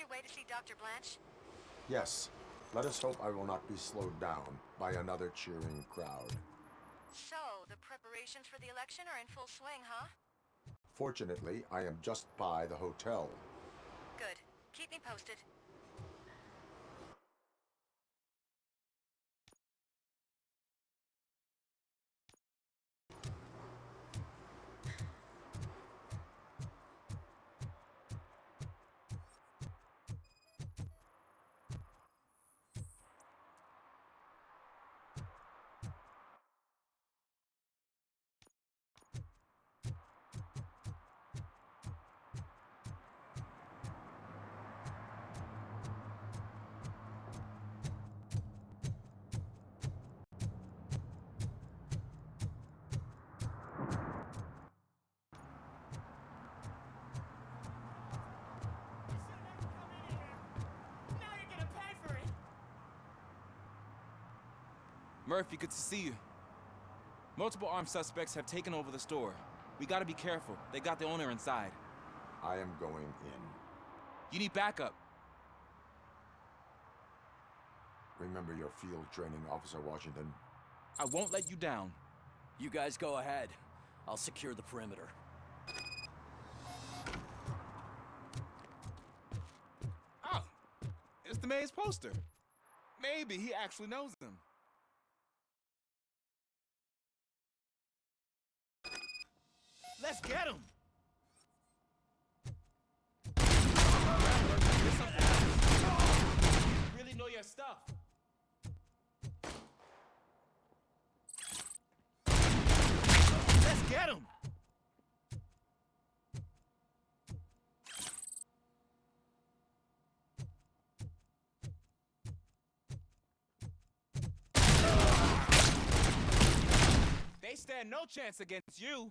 your way to see Dr. Blanche? Yes. Let us hope I will not be slowed down by another cheering crowd. So, the preparations for the election are in full swing, huh? Fortunately, I am just by the hotel. Good. Keep me posted. Murphy, good to see you. Multiple armed suspects have taken over the store. We gotta be careful. They got the owner inside. I am going in. You need backup. Remember your field training, Officer Washington. I won't let you down. You guys go ahead. I'll secure the perimeter. Oh, it's the mayor's poster. Maybe he actually knows him. Let's get him! You really know your stuff. Let's get him! They stand no chance against you.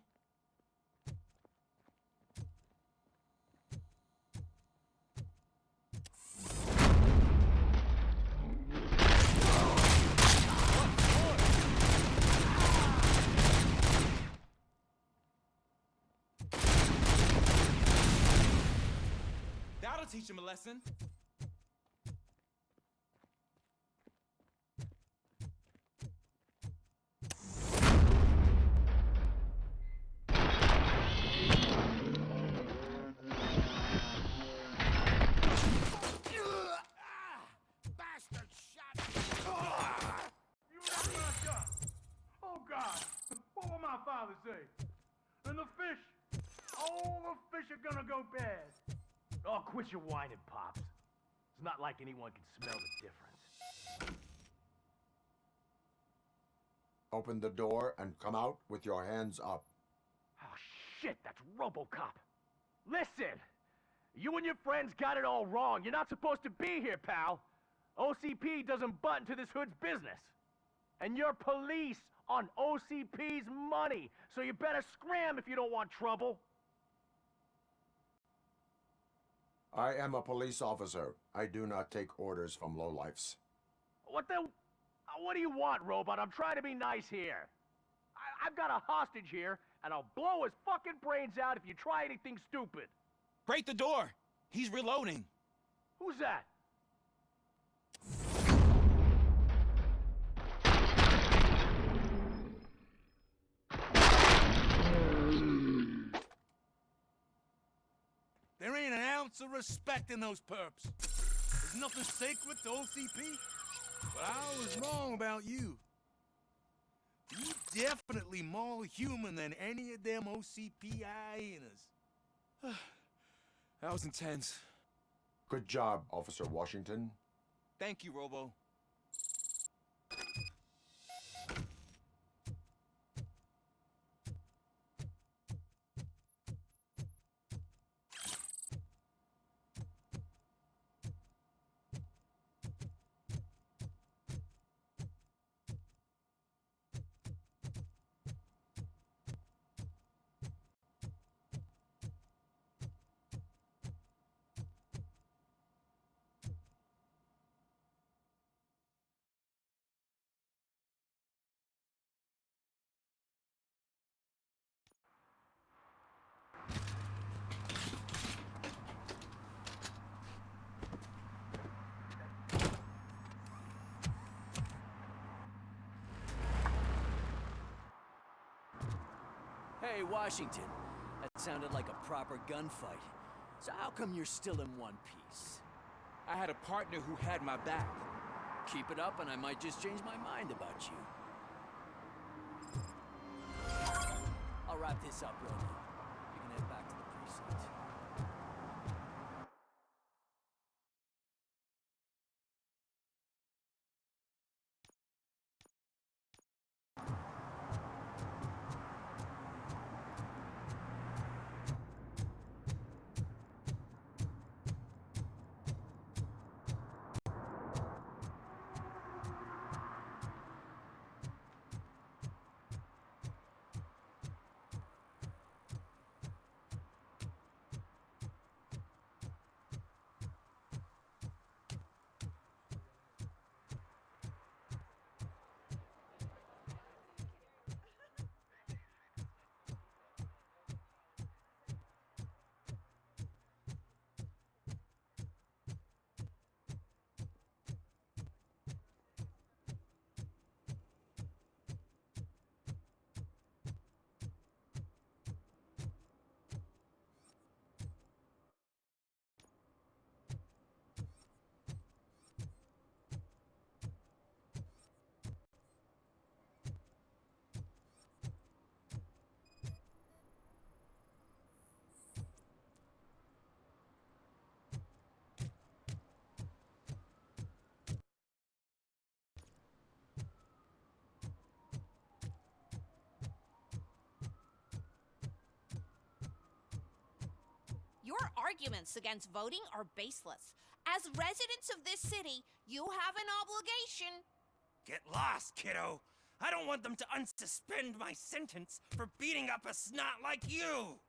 That'll teach him a lesson. Bastard shot! You let my shot! Oh God! What will my father say? And the fish! All the fish are gonna go bad! Oh, quit your whining, Pops. It's not like anyone can smell the difference. Open the door and come out with your hands up. Oh, shit, that's RoboCop. Listen! You and your friends got it all wrong. You're not supposed to be here, pal. OCP doesn't butt into this hood's business. And you're police on OCP's money, so you better scram if you don't want trouble. I am a police officer. I do not take orders from lowlifes. What do you want, Robot? I'm trying to be nice here. I've got a hostage here, and I'll blow his fucking brains out if you try anything stupid. Break the door! He's reloading. Who's that? There ain't an ounce of respect in those perps. There's nothing sacred to OCP. But I was wrong about you. You definitely more human than any of them OCP hyenas. That was intense. Good job, Officer Washington. Thank you, Robo. Hey, Washington. That sounded like a proper gunfight. So how come you're still in one piece? I had a partner who had my back. Keep it up and I might just change my mind about you. I'll wrap this up, Roman. You can head back to the precinct. Your arguments against voting are baseless. As residents of this city, you have an obligation. Get lost, kiddo. I don't want them to unsuspend my sentence for beating up a snot like you.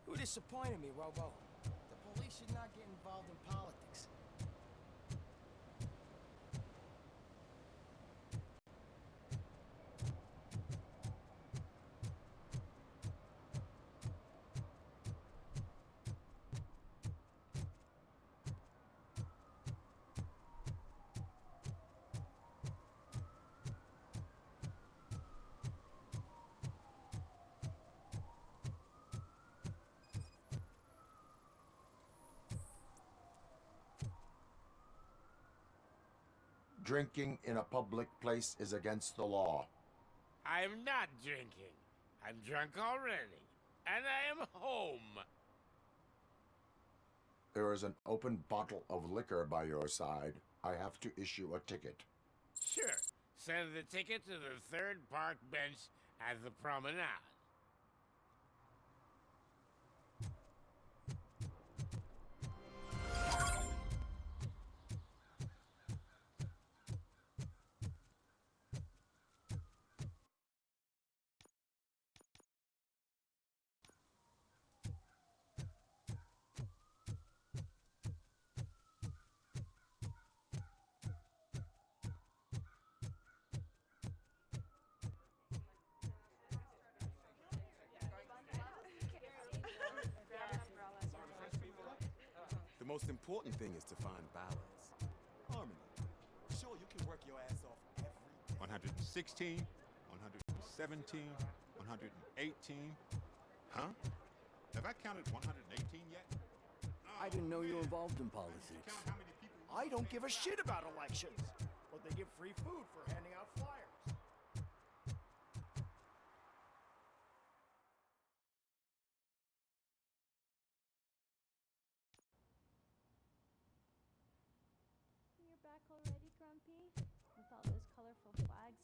You disappointed me, Robo. The police should not get involved in politics. Drinking in a public place is against the law. I'm not drinking. I'm drunk already. And I am home. There is an open bottle of liquor by your side. I have to issue a ticket. Sure. Send the ticket to the third park bench at the promenade. The most important thing is to find balance. Harmony. Sure, you can work your ass off every day. 116, 117, 118. Huh? Have I counted 118 yet? I didn't know you were involved in politics. Count how many people. I don't give a shit about elections, but they give free food for handing out flyers.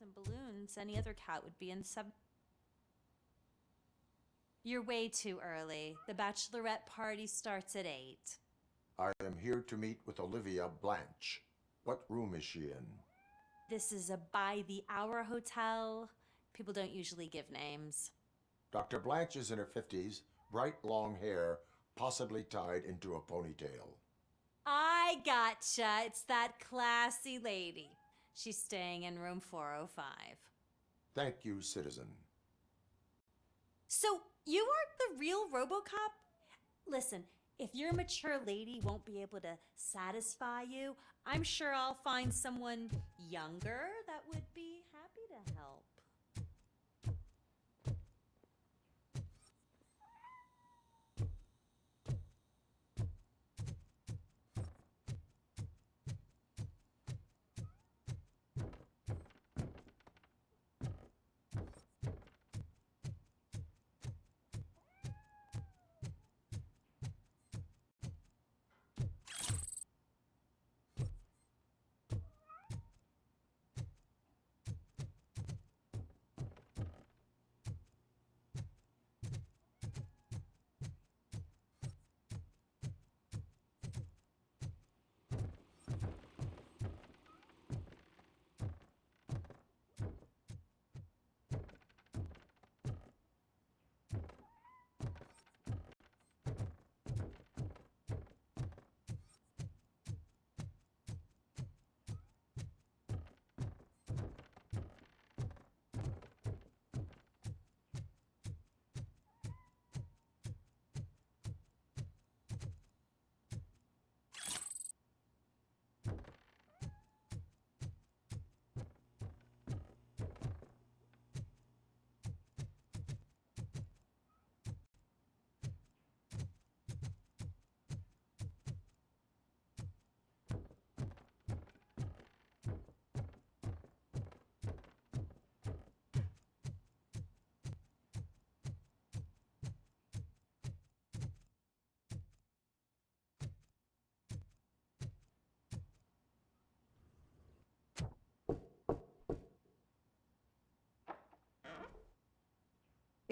and balloons, any other cat would be in sub. You're way too early. The bachelorette party starts at 8. I am here to meet with Olivia Blanche. What room is she in? This is a by-the-hour hotel. People don't usually give names. Dr. Blanche is in her 50s, bright long hair, possibly tied into a ponytail. I gotcha. It's that classy lady. She's staying in room 405. Thank you, citizen. So, you aren't the real RoboCop? Listen, if your mature lady won't be able to satisfy you, I'm sure I'll find someone younger that would be happy to help.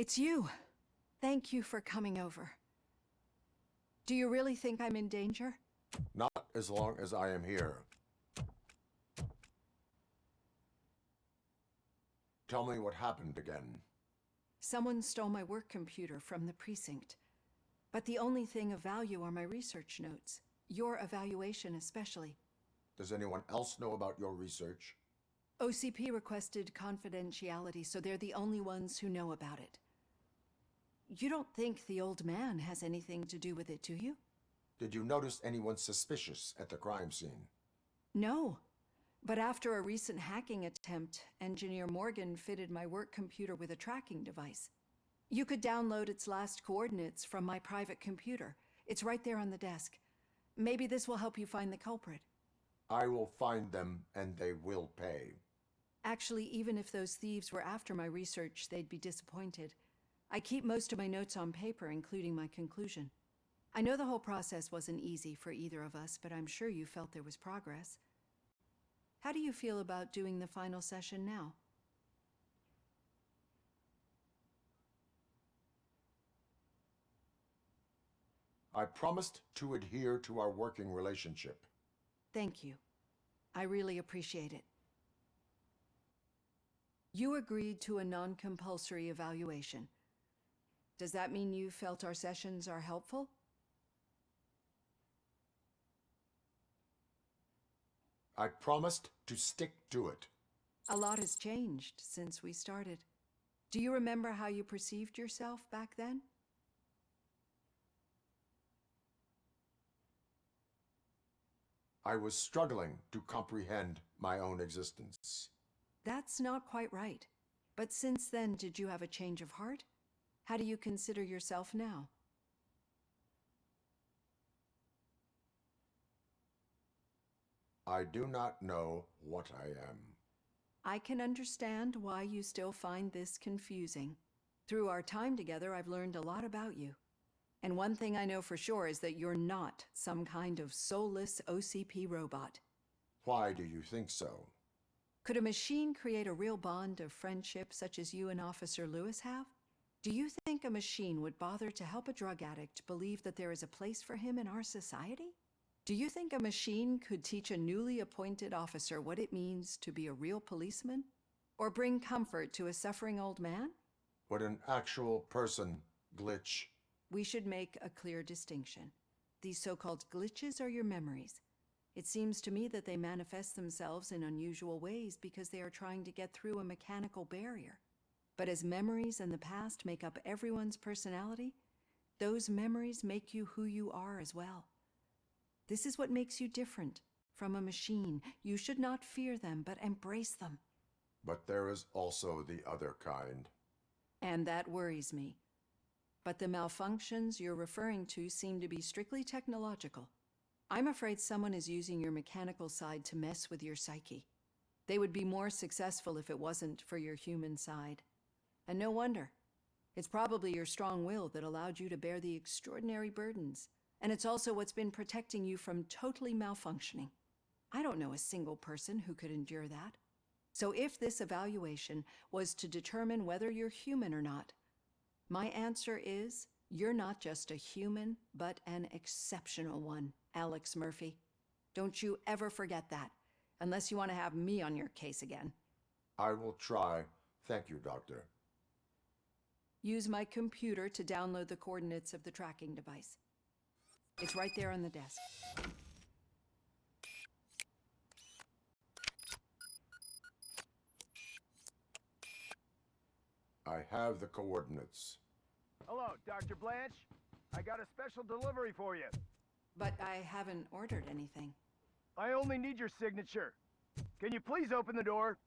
It's you. Thank you for coming over. Do you really think I'm in danger? Not as long as I am here. Tell me what happened again. Someone stole my work computer from the precinct. But the only thing of value are my research notes. Your evaluation especially. Does anyone else know about your research? OCP requested confidentiality, so they're the only ones who know about it. You don't think the old man has anything to do with it, do you? Did you notice anyone suspicious at the crime scene? No. But after a recent hacking attempt, Engineer Morgan fitted my work computer with a tracking device. You could download its last coordinates from my private computer. It's right there on the desk. Maybe this will help you find the culprit. I will find them, and they will pay. Actually, even if those thieves were after my research, they'd be disappointed. I keep most of my notes on paper, including my conclusion. I know the whole process wasn't easy for either of us, but I'm sure you felt there was progress. How do you feel about doing the final session now? I promised to adhere to our working relationship. Thank you. I really appreciate it. You agreed to a non-compulsory evaluation. Does that mean you felt our sessions are helpful? I promised to stick to it. A lot has changed since we started. Do you remember how you perceived yourself back then? I was struggling to comprehend my own existence. That's not quite right. But since then, did you have a change of heart? How do you consider yourself now? I do not know what I am. I can understand why you still find this confusing. Through our time together, I've learned a lot about you. And one thing I know for sure is that you're not some kind of soulless OCP robot. Why do you think so? Could a machine create a real bond of friendship such as you and Officer Lewis have? Do you think a machine would bother to help a drug addict believe that there is a place for him in our society? Do you think a machine could teach a newly appointed officer what it means to be a real policeman? Or bring comfort to a suffering old man? Would an actual person glitch? We should make a clear distinction. These so-called glitches are your memories. It seems to me that they manifest themselves in unusual ways because they are trying to get through a mechanical barrier. But as memories in the past make up everyone's personality, those memories make you who you are as well. This is what makes you different from a machine. You should not fear them, but embrace them. But there is also the other kind. And that worries me. But the malfunctions you're referring to seem to be strictly technological. I'm afraid someone is using your mechanical side to mess with your psyche. They would be more successful if it wasn't for your human side. And no wonder. It's probably your strong will that allowed you to bear the extraordinary burdens. And it's also what's been protecting you from totally malfunctioning. I don't know a single person who could endure that. So if this evaluation was to determine whether you're human or not, my answer is, you're not just a human, but an exceptional one, Alex Murphy. Don't you ever forget that, unless you want to have me on your case again. I will try. Thank you, Doctor. Use my computer to download the coordinates of the tracking device. It's right there on the desk. I have the coordinates. Hello, Dr. Blanche. I got a special delivery for you. But I haven't ordered anything. I only need your signature. Can you please open the door?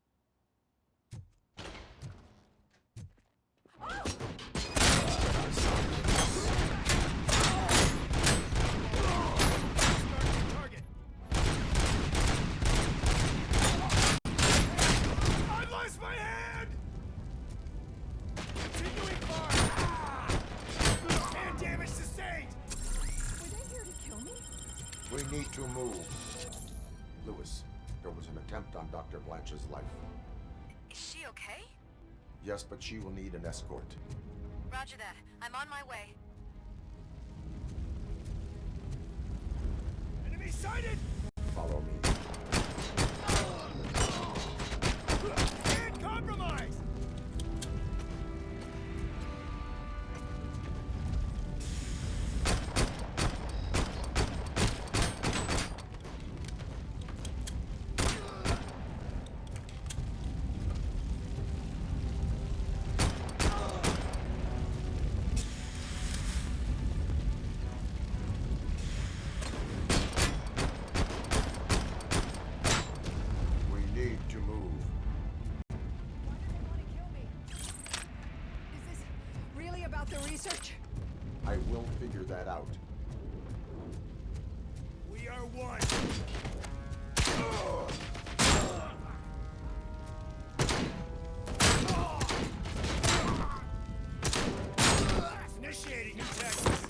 I've lost my hand! Continuing fire! Hand damage sustained! Were they here to kill me? We need to move. Lewis, there was an attempt on Dr. Blanche's life. Is she okay? Yes, but she will need an escort. Roger that. I'm on my way. Enemy sighted! Follow me. Hand compromised! We need to move. Why do they want to kill me? Is this really about the research? I will figure that out. We are one! Initiating new tactics!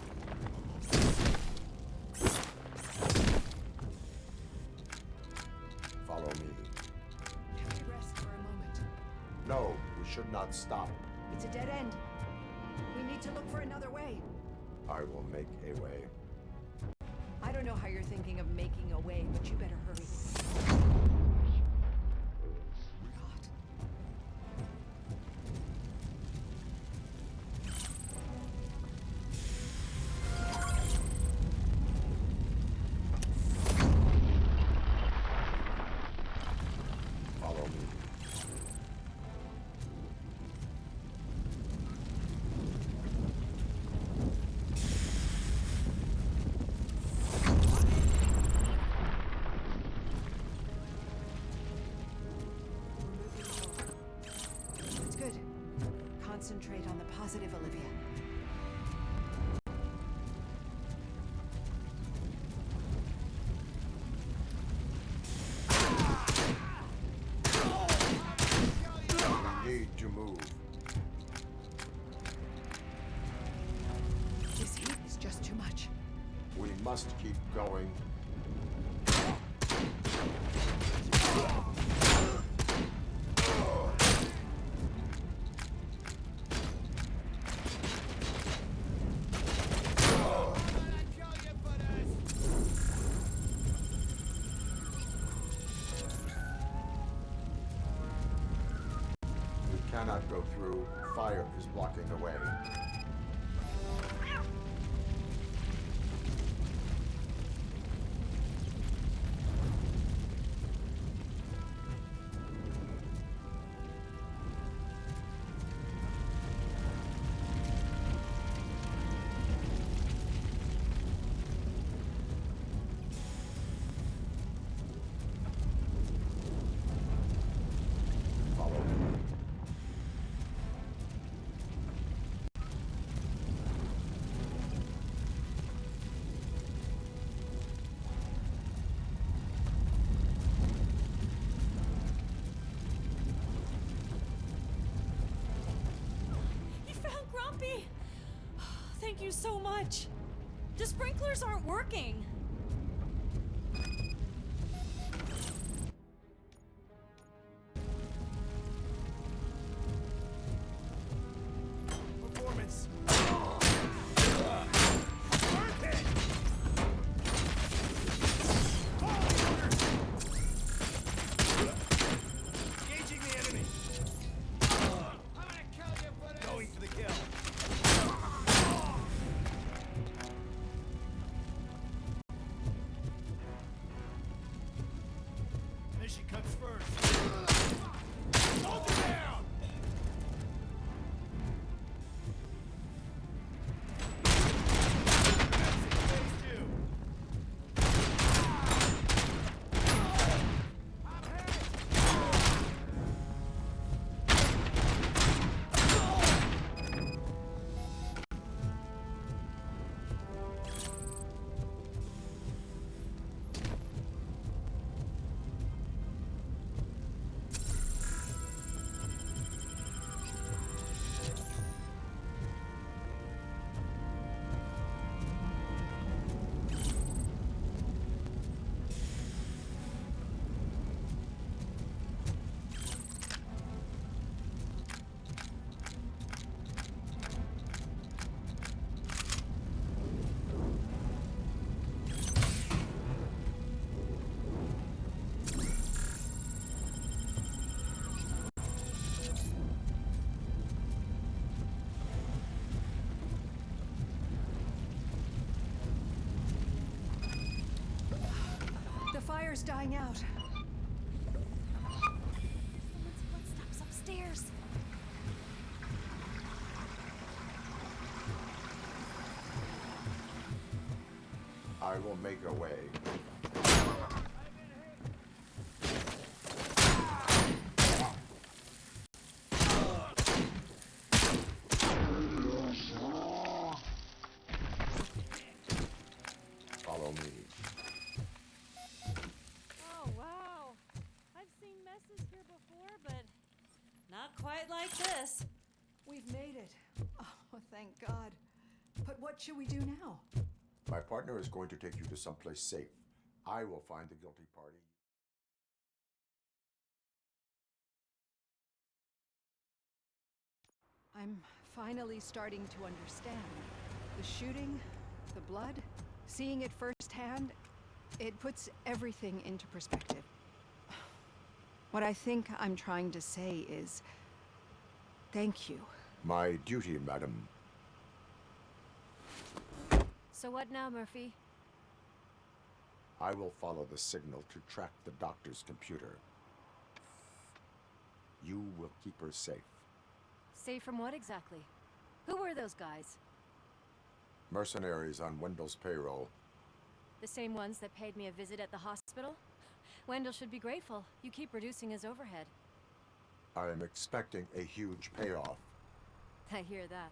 Follow me. Can we rest for a moment? No, we should not stop. It's a dead end. We need to look for another way. I will make a way. I don't know how you're thinking of making a way, but you better hurry. God. Follow me. It's good. Concentrate on the positive, Olivia. We need to move. This heat is just too much. We must keep going. through. Fire is blocking the way. Follow me. You found Grumpy! Thank you so much. The sprinklers aren't working. Performance. Engaging the enemy. I'm gonna kill you for this. Going for the kill. Mission comes first. Hold it down! Phase two. The fire's dying out. Someone's footsteps upstairs. I will make a way. Follow me. Oh, wow. I've seen messes here before, but not quite like this. We've made it. Oh, thank God. But what should we do now? My partner is going to take you to someplace safe. I will find the guilty party. I'm finally starting to understand. The shooting, the blood, seeing it firsthand, it puts everything into perspective. What I think I'm trying to say is, thank you. My duty, madam. So what now, Murphy? I will follow the signal to track the doctor's computer. You will keep her safe. Safe from what exactly? Who were those guys? Mercenaries on Wendell's payroll. The same ones that paid me a visit at the hospital? Wendell should be grateful. You keep reducing his overhead. I am expecting a huge payoff. I hear that.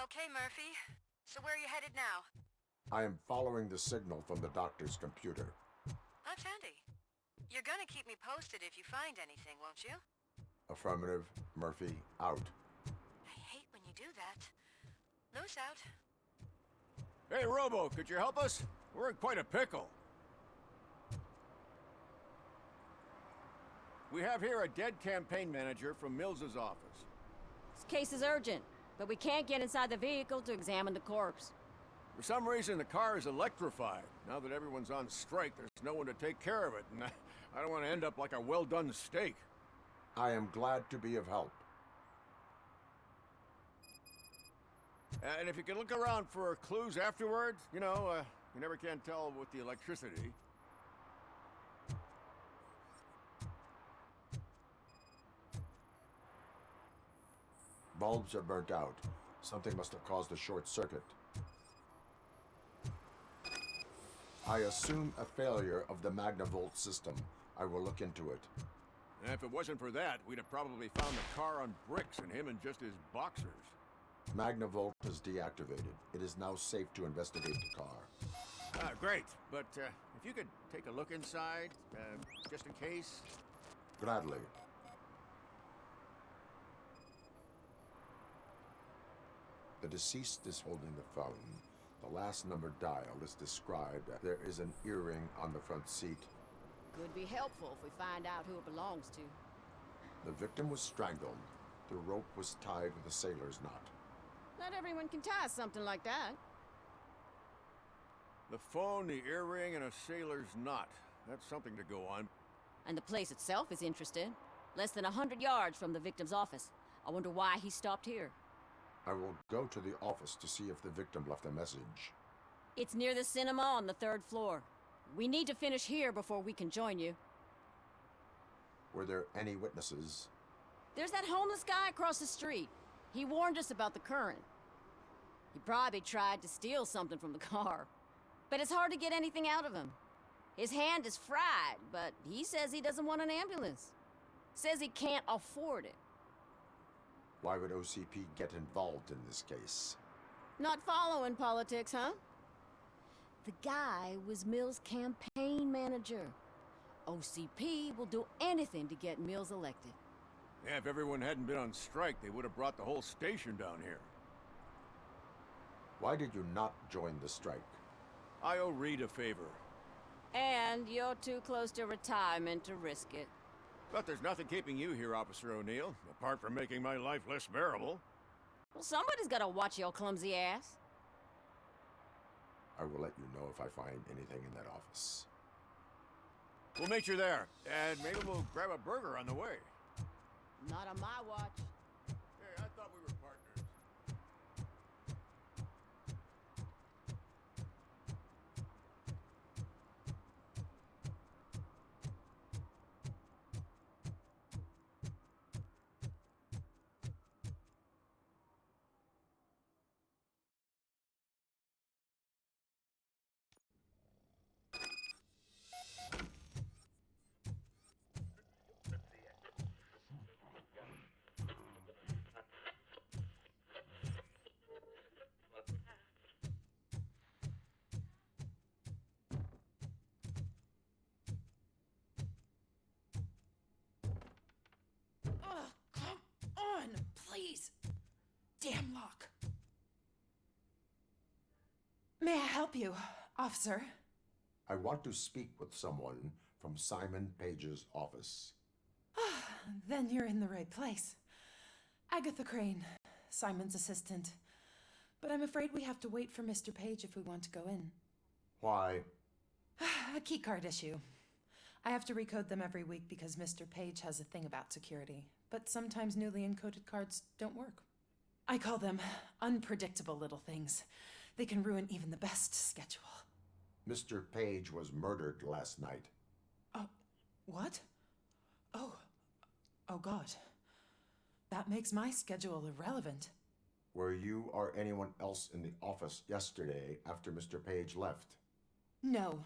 Okay, Murphy. So where are you headed now? I am following the signal from the doctor's computer. That's handy. You're gonna keep me posted if you find anything, won't you? Affirmative. Murphy, out. I hate when you do that. Loose out. Hey, Robo, could you help us? We're in quite a pickle. We have here a dead campaign manager from Mills's office. This case is urgent, but we can't get inside the vehicle to examine the corpse. For some reason, the car is electrified. Now that everyone's on strike, there's no one to take care of it, and I don't want to end up like a well-done steak. I am glad to be of help. And if you can look around for clues afterwards, you never can tell with the electricity. Bulbs are burnt out. Something must have caused a short circuit. I assume a failure of the Magnavolt system. I will look into it. And if it wasn't for that, we'd have probably found the car on bricks and him in just his boxers. Magnavolt is deactivated. It is now safe to investigate the car. Great. But if you could take a look inside, just in case. Gladly. The deceased is holding the phone. The last number dialed is described. There is an earring on the front seat. Could be helpful if we find out who it belongs to. The victim was strangled. The rope was tied with a sailor's knot. Not everyone can tie something like that. The phone, the earring, and a sailor's knot. That's something to go on. And the place itself is interesting. Less than 100 yards from the victim's office. I wonder why he stopped here. I will go to the office to see if the victim left a message. It's near the cinema on the 3rd floor. We need to finish here before we can join you. Were there any witnesses? There's that homeless guy across the street. He warned us about the current. He probably tried to steal something from the car. But it's hard to get anything out of him. His hand is fried, but he says he doesn't want an ambulance. Says he can't afford it. Why would OCP get involved in this case? Not following politics, huh? The guy was Mills' campaign manager. OCP will do anything to get Mills elected. Yeah, if everyone hadn't been on strike, they would have brought the whole station down here. Why did you not join the strike? I owe Reed a favor. And you're too close to retirement to risk it. But there's nothing keeping you here, Officer O'Neill, apart from making my life less bearable. Well, somebody's gotta watch your clumsy ass. I will let you know if I find anything in that office. We'll meet you there, and maybe we'll grab a burger on the way. Not on my watch. Hey, I thought we were partners. Please. Damn lock. May I help you, officer? I want to speak with someone from Simon Page's office. Then you're in the right place. Agatha Crane, Simon's assistant. But I'm afraid we have to wait for Mr. Page if we want to go in. Why? A keycard issue. I have to recode them every week because Mr. Page has a thing about security. But sometimes newly encoded cards don't work. I call them unpredictable little things. They can ruin even the best schedule. Mr. Page was murdered last night. Oh, what? Oh God. That makes my schedule irrelevant. Were you or anyone else in the office yesterday after Mr. Page left? No.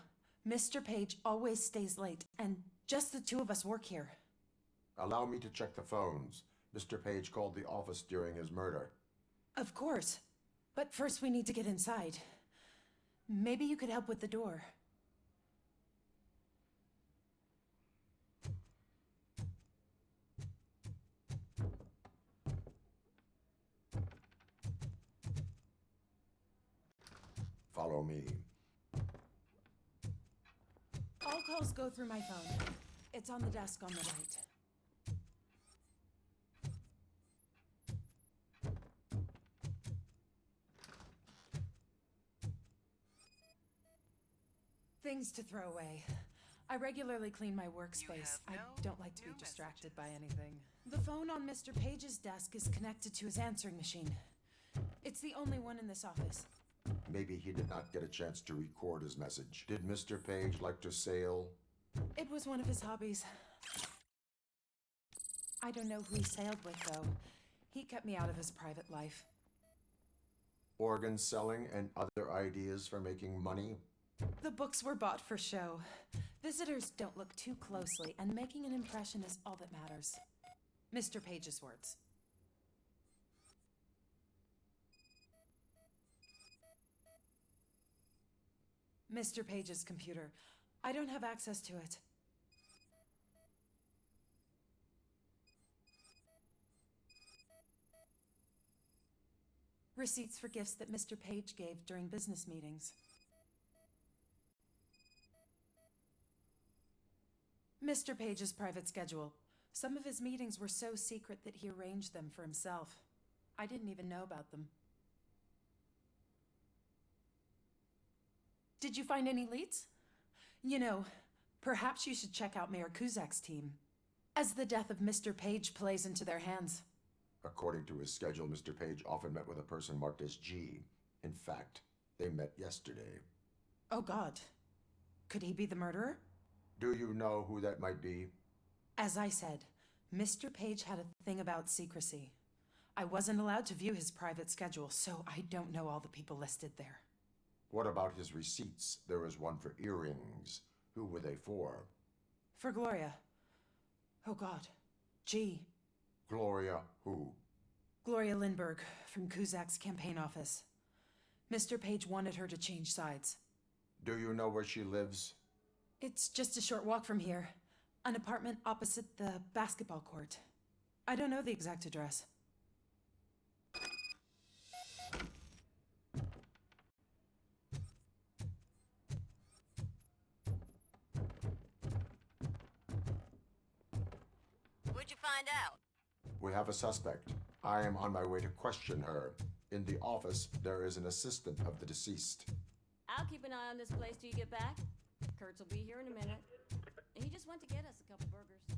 Mr. Page always stays late, and just the two of us work here. Allow me to check the phones. Mr. Page called the office during his murder. Of course. But first we need to get inside. Maybe you could help with the door. Follow me. All calls go through my phone. It's on the desk on the right. Things to throw away. I regularly clean my workspace. I don't like to be distracted by anything. The phone on Mr. Page's desk is connected to his answering machine. It's the only one in this office. Maybe he did not get a chance to record his message. Did Mr. Page like to sail? It was one of his hobbies. I don't know who he sailed with, though. He kept me out of his private life. Organ selling and other ideas for making money? The books were bought for show. Visitors don't look too closely, and making an impression is all that matters. Mr. Page's words. Mr. Page's computer. I don't have access to it. Receipts for gifts that Mr. Page gave during business meetings. Mr. Page's private schedule. Some of his meetings were so secret that he arranged them for himself. I didn't even know about them. Did you find any leads? You know, perhaps you should check out Mayor Kuzak's team, as the death of Mr. Page plays into their hands. According to his schedule, Mr. Page often met with a person marked as G. In fact, they met yesterday. Oh God. Could he be the murderer? Do you know who that might be? As I said, Mr. Page had a thing about secrecy. I wasn't allowed to view his private schedule, so I don't know all the people listed there. What about his receipts? There was one for earrings. Who were they for? For Gloria. Oh God. G. Gloria who? Gloria Lindbergh, from Kuzak's campaign office. Mr. Page wanted her to change sides. Do you know where she lives? It's just a short walk from here. An apartment opposite the basketball court. I don't know the exact address. What'd you find out? We have a suspect. I am on my way to question her. In the office, there is an assistant of the deceased. I'll keep an eye on this place till you get back. Kurtz will be here in a minute. He just went to get us a couple burgers.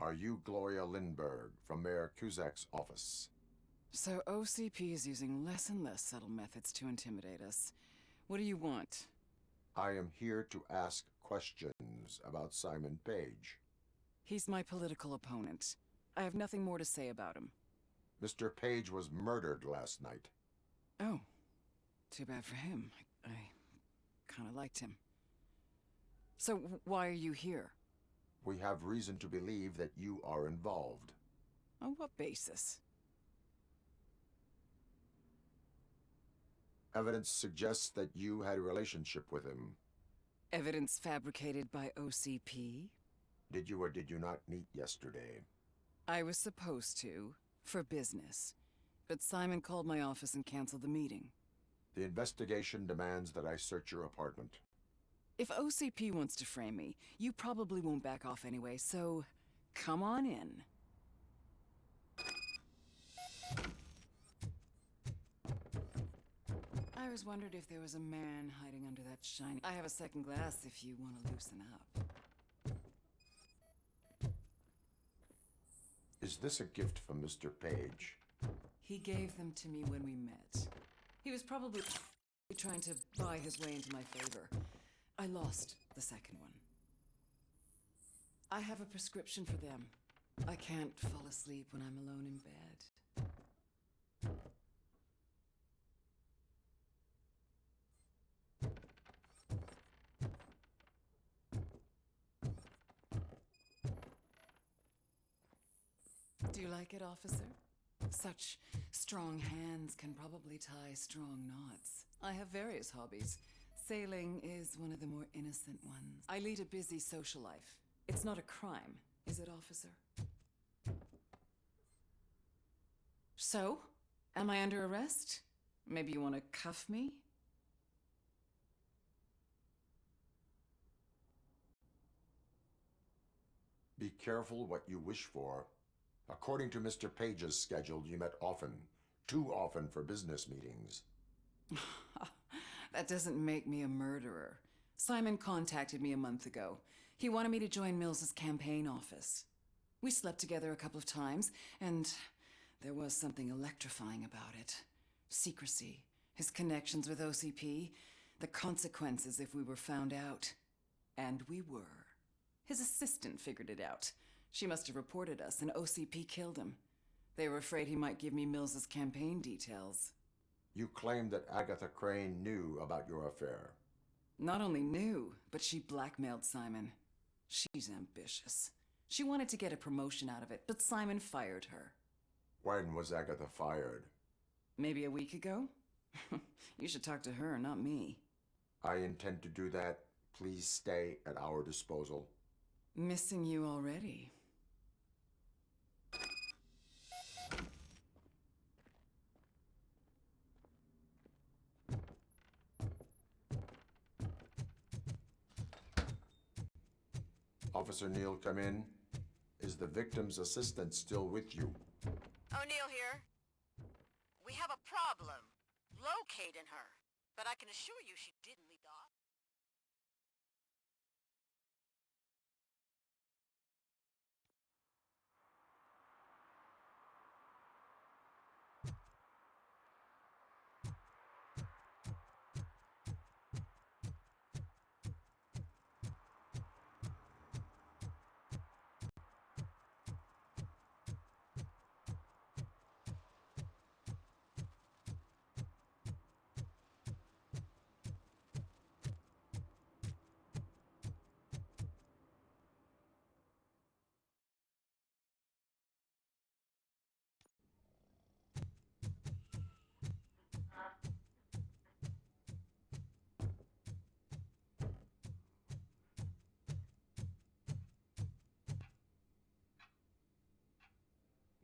Are you Gloria Lindbergh from Mayor Kuzak's office? So OCP is using less and less subtle methods to intimidate us. What do you want? I am here to ask questions about Simon Page. He's my political opponent. I have nothing more to say about him. Mr. Page was murdered last night. Oh. Too bad for him. I kind of liked him. So why are you here? We have reason to believe that you are involved. On what basis? Evidence suggests that you had a relationship with him. Evidence fabricated by OCP? Did you or did you not meet yesterday? I was supposed to, for business. But Simon called my office and canceled the meeting. The investigation demands that I search your apartment. If OCP wants to frame me, you probably won't back off anyway, so come on in. I always wondered if there was a man hiding under that shiny... I have a second glass if you want to loosen up. Is this a gift from Mr. Page? He gave them to me when we met. He was probably trying to buy his way into my favor. I lost the second one. I have a prescription for them. I can't fall asleep when I'm alone in bed. Do you like it, officer? Such strong hands can probably tie strong knots. I have various hobbies. Sailing is one of the more innocent ones. I lead a busy social life. It's not a crime, is it, officer? So, am I under arrest? Maybe you want to cuff me? Be careful what you wish for. According to Mr. Page's schedule, you met often. Too often for business meetings. That doesn't make me a murderer. Simon contacted me a month ago. He wanted me to join Mills's campaign office. We slept together a couple of times, and there was something electrifying about it. Secrecy, his connections with OCP, the consequences if we were found out. And we were. His assistant figured it out. She must have reported us, and OCP killed him. They were afraid he might give me Mills's campaign details. You claim that Agatha Crane knew about your affair. Not only knew, but she blackmailed Simon. She's ambitious. She wanted to get a promotion out of it, but Simon fired her. When was Agatha fired? Maybe a week ago? You should talk to her, not me. I intend to do that. Please stay at our disposal. Missing you already. Officer Neal, come in. Is the victim's assistant still with you? O'Neill here. We have a problem locating her, but I can assure you she didn't leave the office.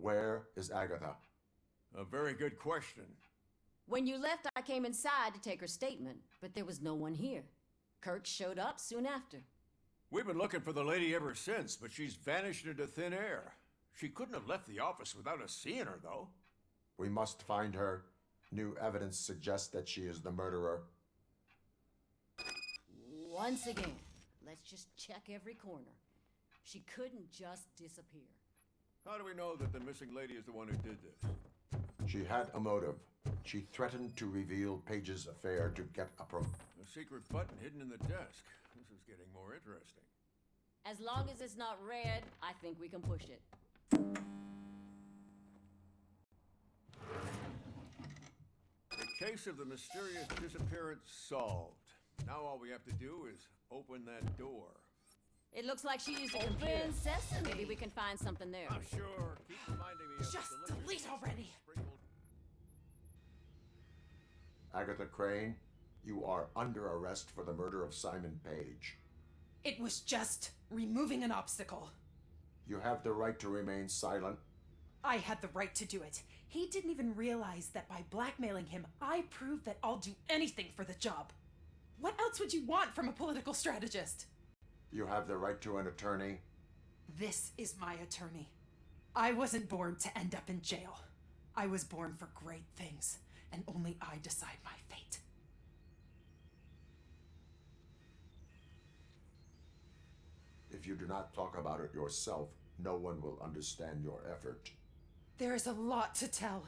Where is Agatha? A very good question. When you left, I came inside to take her statement, but there was no one here. Kirk showed up soon after. We've been looking for the lady ever since, but she's vanished into thin air. She couldn't have left the office without us seeing her, though. We must find her. New evidence suggests that she is the murderer. Once again, let's just check every corner. She couldn't just disappear. How do we know that the missing lady is the one who did this? She had a motive. She threatened to reveal Page's affair to get a A secret button hidden in the desk. This is getting more interesting. As long as it's not red, I think we can push it. The case of the mysterious disappearance solved. Now all we have to do is open that door. It looks like she used a computer. Sesame. Maybe we can find something there. Oh, sure. Keep reminding me of Just delete already! Agatha Crane, you are under arrest for the murder of Simon Page. It was just removing an obstacle. You have the right to remain silent. I had the right to do it. He didn't even realize that by blackmailing him, I proved that I'll do anything for the job. What else would you want from a political strategist? You have the right to an attorney. This is my attorney. I wasn't born to end up in jail. I was born for great things, and only I decide my fate. If you do not talk about it yourself, no one will understand your effort. There is a lot to tell.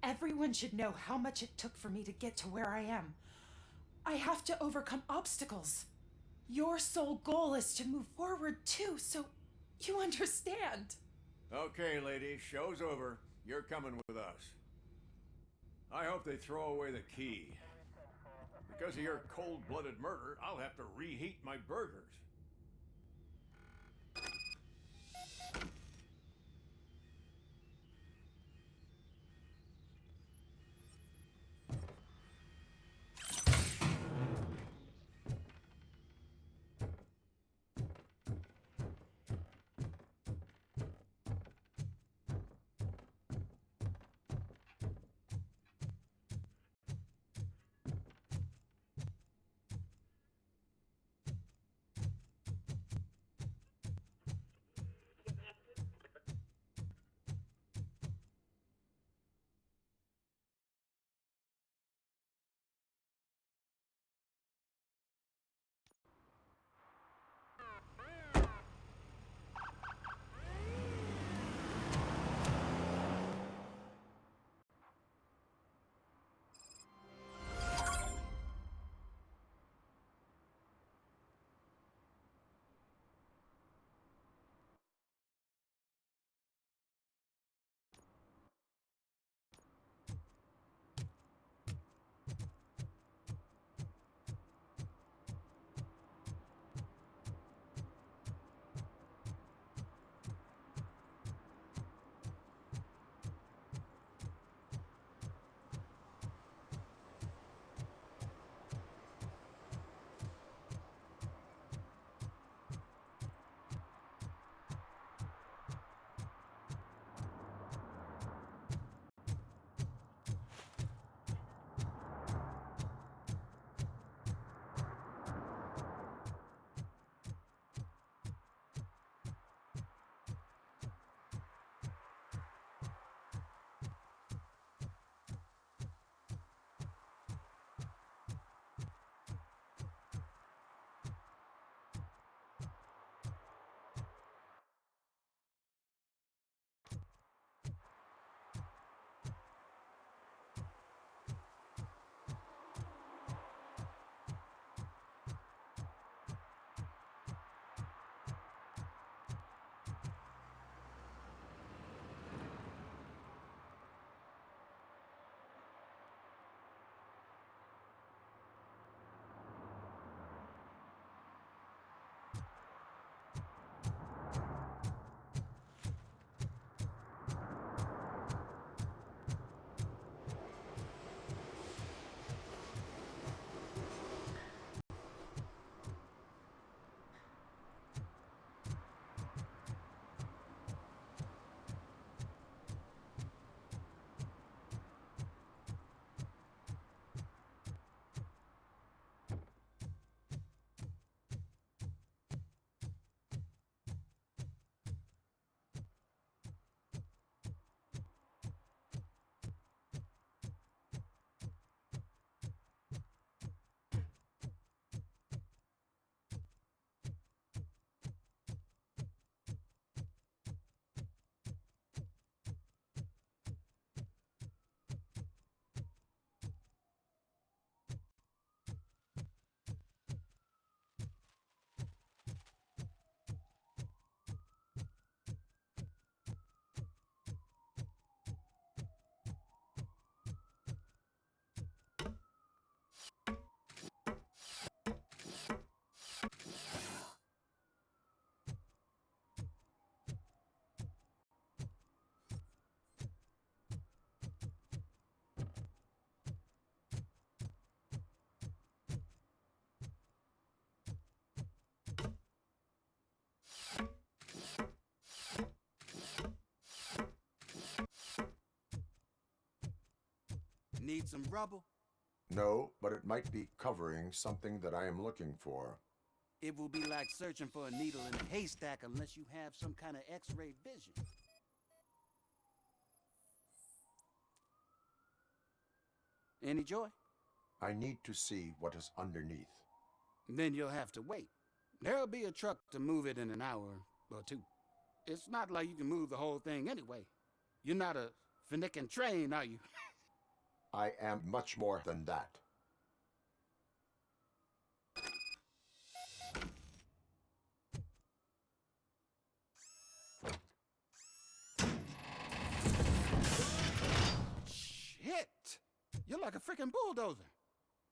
Everyone should know how much it took for me to get to where I am. I have to overcome obstacles. Your sole goal is to move forward too, so you understand. Okay, lady, show's over. You're coming with us. I hope they throw away the key. Because of your cold-blooded murder, I'll have to reheat my burgers. Need some rubble? No, but it might be covering something that I am looking for. It will be like searching for a needle in a haystack unless you have some kind of X-ray vision. Any joy? I need to see what is underneath. Then you'll have to wait. There'll be a truck to move it in an hour or two. It's not like you can move the whole thing anyway. You're not a finicking train, are you? I am much more than that. Shit! You're like a freaking bulldozer.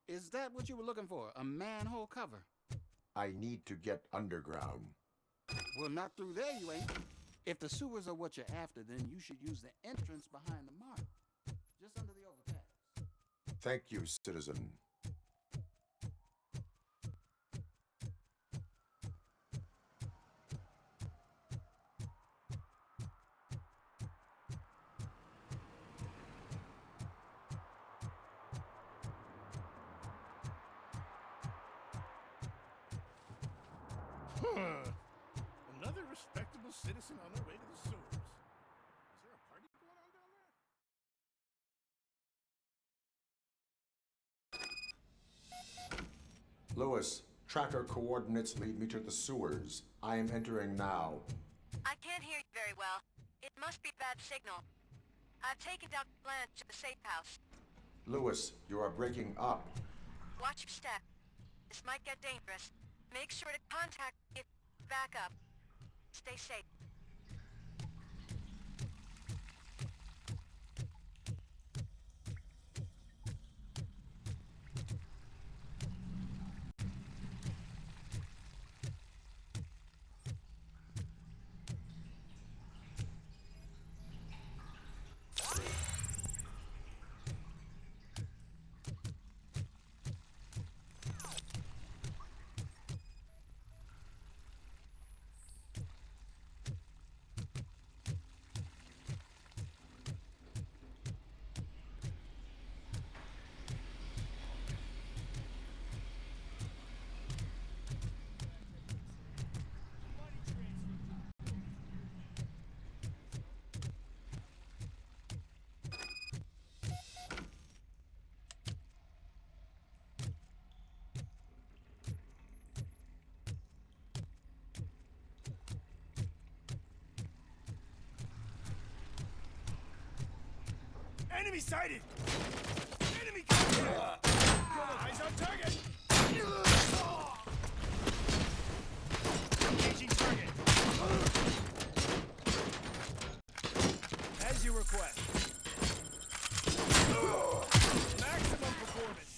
Is that what you were looking for? A manhole cover? I need to get underground. Well, not through there, you ain't. If the sewers are what you're after, then you should use the entrance behind the mark. Just under the overpass. Thank you, citizen. Another respectable citizen on their way to the sewers. Is there a party going on down there? Lewis, tracker coordinates lead me to the sewers. I am entering now. I can't hear you very well. It must be bad signal. I've taken down Blanche to the safe house. Lewis, you are breaking up. Watch your step. This might get dangerous. Make sure to contact me if back up. Stay safe. Enemy sighted! Enemy contact! Eyes on target! Engaging target! As you request. Maximum performance!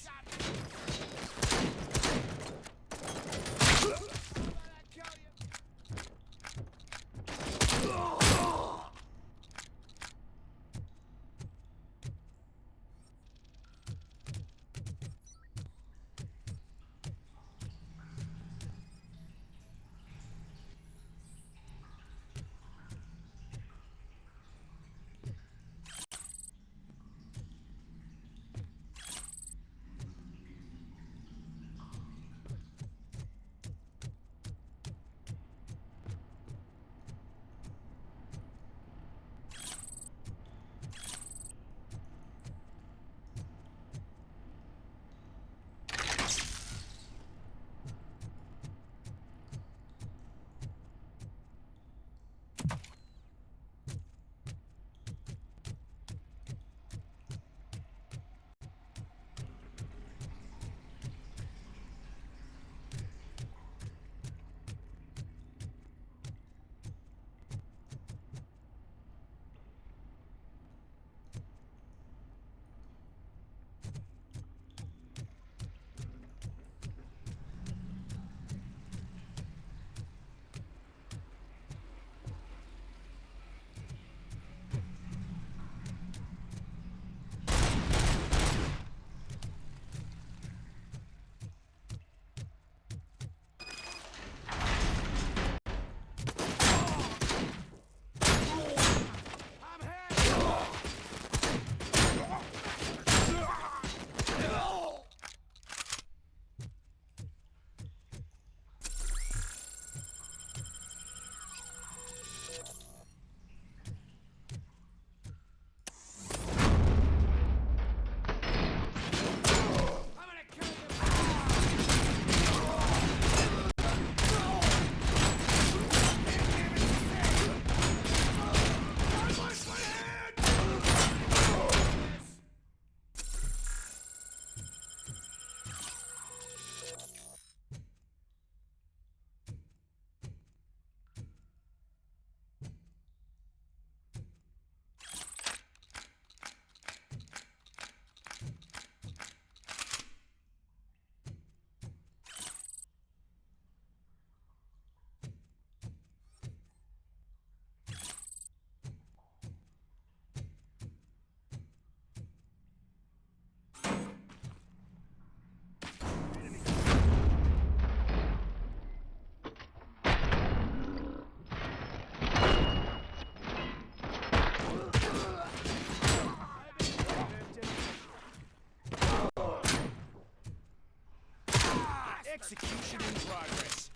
Execution in progress.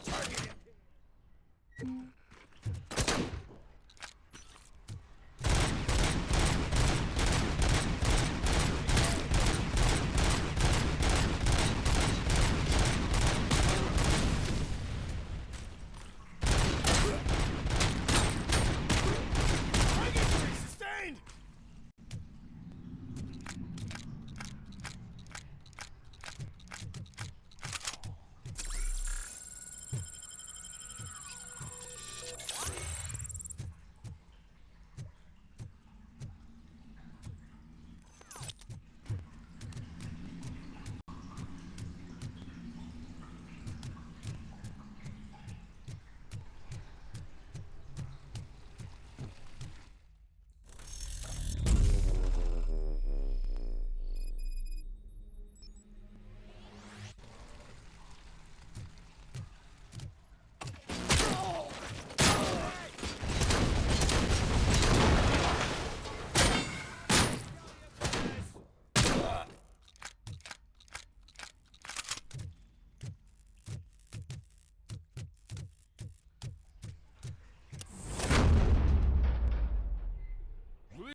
Targeted. Sustained!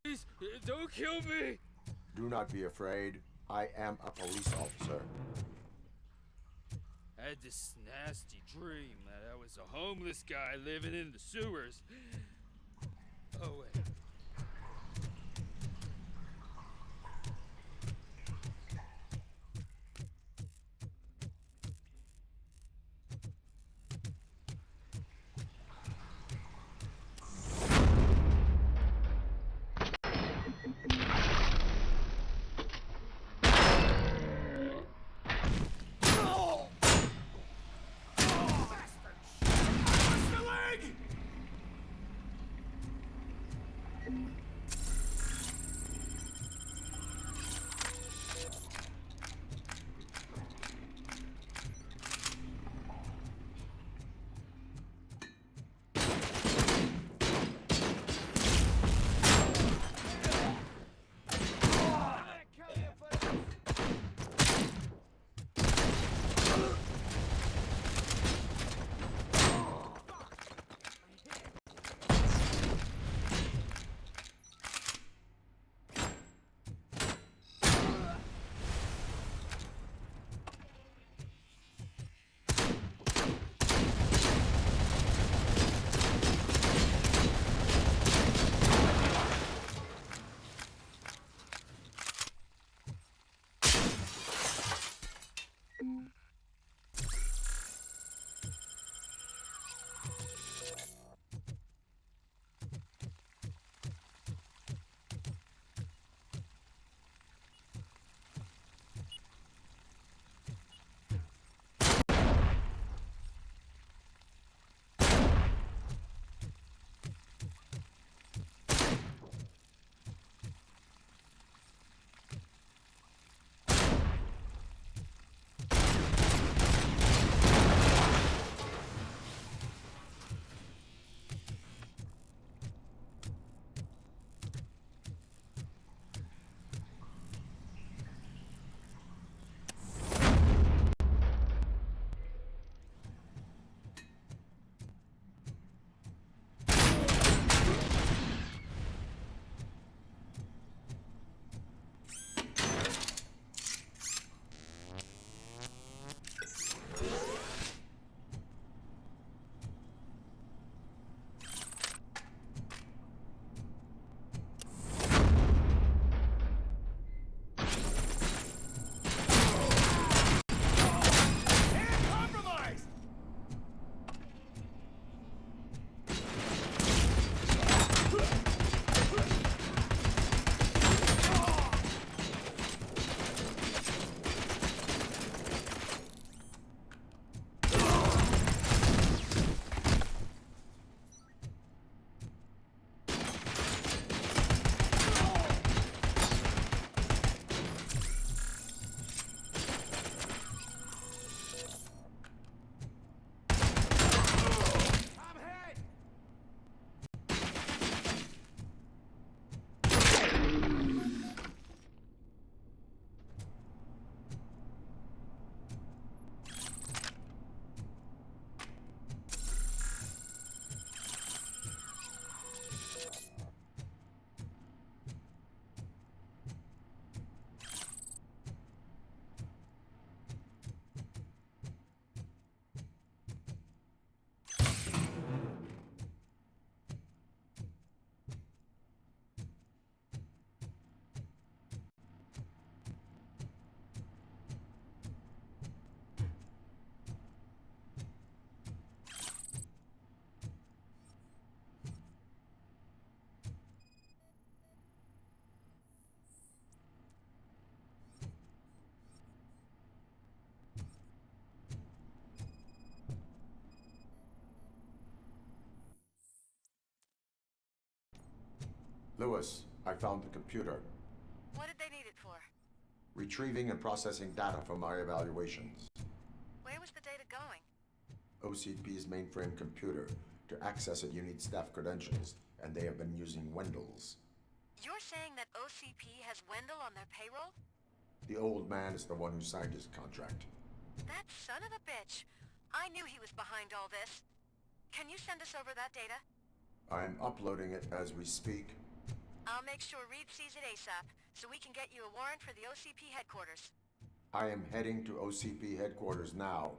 Please, don't kill me! Do not be afraid. I am a police officer. I had this nasty dream that I was a homeless guy living in the sewers. Oh, wait. Lewis, I found the computer. What did they need it for? Retrieving and processing data from our evaluations. Where was the data going? OCP's mainframe computer. To access it, you need staff credentials, and they have been using Wendell's. You're saying that OCP has Wendell on their payroll? The old man is the one who signed his contract. That son of a bitch. I knew he was behind all this. Can you send us over that data? I'm uploading it as we speak. I'll make sure Reed sees it ASAP, so we can get you a warrant for the OCP headquarters. I am heading to OCP headquarters now.